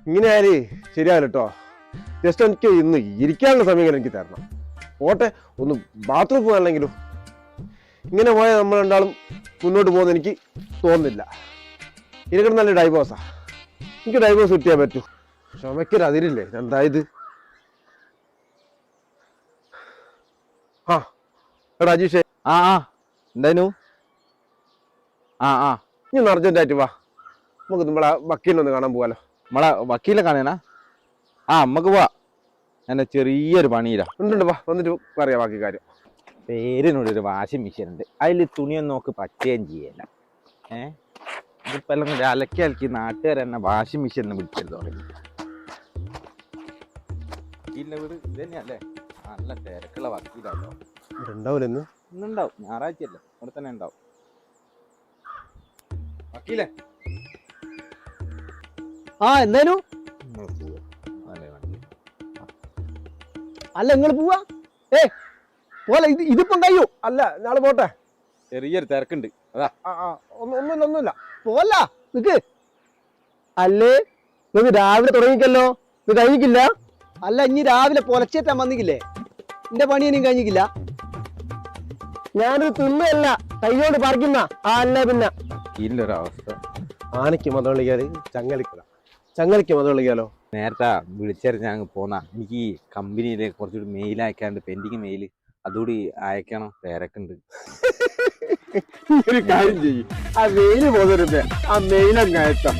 ഇങ്ങനെ ആര് ശരിയാവില്ല കേട്ടോ. ജസ്റ്റ് എനിക്ക് ഇന്ന് ഇരിക്കാനുള്ള സമയം എനിക്ക് തരണം. പോട്ടെ, ഒന്ന് ബാത്റൂം പോകാനെങ്കിലും. ഇങ്ങനെ പോയാൽ നമ്മൾ രണ്ടാളും മുന്നോട്ട് പോകുന്ന എനിക്ക് തോന്നുന്നില്ല. ഇതിനൊക്കെ നല്ല ഡൈവോഴ്സാ. എനിക്ക് ഡൈവോഴ്സ് കിട്ടിയാൽ പറ്റൂ. ക്ഷമയ്ക്കൊരു അതിരില്ലേ? എന്തായത്? ആ എടാ അജീഷേ. എന്തായാലും ഇനി അർജന്റായിട്ട് വാ, നമുക്ക് നമ്മളെ വക്കീലിനൊന്ന് കാണാൻ പോവാലോ. നമ്മളെ വക്കീലെ കാണാനാ? നമ്മക്ക് പോവാ. എന്നെ ചെറിയൊരു പണിയില്ല. ഉണ്ട്, വാ, വന്നിട്ട് പറയാം ബാക്കി കാര്യം. പേരിനോടൊരു വാഷിംഗ് മെഷീൻ ഉണ്ട്, അതിൽ തുണിയൊന്നും നോക്ക് പറ്റുകയും ചെയ്യല്ല. ഇതിപ്പോ എല്ലാം കൂടി അലക്കി അലക്കി നാട്ടുകാർ തന്നെ വാഷിംഗ് മെഷീൻ വിളിച്ചത് തുടങ്ങി. വക്കീലിന്റെ വീട് ഇത് തന്നെയല്ലേ? നല്ല തിരക്കുള്ള വക്കീലാട്ടോ. ഉണ്ടാവില്ല ഇന്നുണ്ടാവും, ഞായറാഴ്ചയല്ലേ, ഇവിടെ തന്നെ ഉണ്ടാവും. വക്കീലേ എന്തായാലും അല്ല നിങ്ങൾ പോവാ? പോലെ ഇതിപ്പം കഴിയോ? അല്ല, നാളെ പോട്ടെ. ചെറിയൊരു തിരക്കുണ്ട്, അതാ. ഒന്നുമില്ല. പോല നിക്ക്. അല്ലേ നിങ്ങക്ക് രാവിലെ തുടങ്ങിക്കല്ലോ, ഇത് കഴിഞ്ഞിക്കില്ല? അല്ല ഇനി രാവിലെ പൊലച്ചേറ്റാൻ വന്നിക്കില്ലേ? എന്റെ പണി ഇനിയും കഴിഞ്ഞിക്കില്ല. ഞാനിത് തിന്നല്ല, കൈകൊണ്ട് പറിക്കുന്ന. അല്ല പിന്നെ വക്കീലിന്റെ ഒരു അവസ്ഥ. ആനയ്ക്ക് മതം കളിക്കാതെ ചങ്ങലയ്ക്ക് മതം കളിക്കാലോ. നേരത്തെ വിളിച്ചാൽ ഞാൻ പോന്നാ. എനിക്ക് ഈ കമ്പനിയിലേക്ക് കുറച്ചുകൂടി മെയിൽ അയക്കാണ്ട്, പെൻഡിങ് മെയിൽ, അതുകൂടി അയക്കണം, തിരക്കുണ്ട്. ഒരു കാര്യം ചെയ്യും, ആ മെയില് പോകരുത്, ആ മെയിലങ്ങ് അയക്കാം.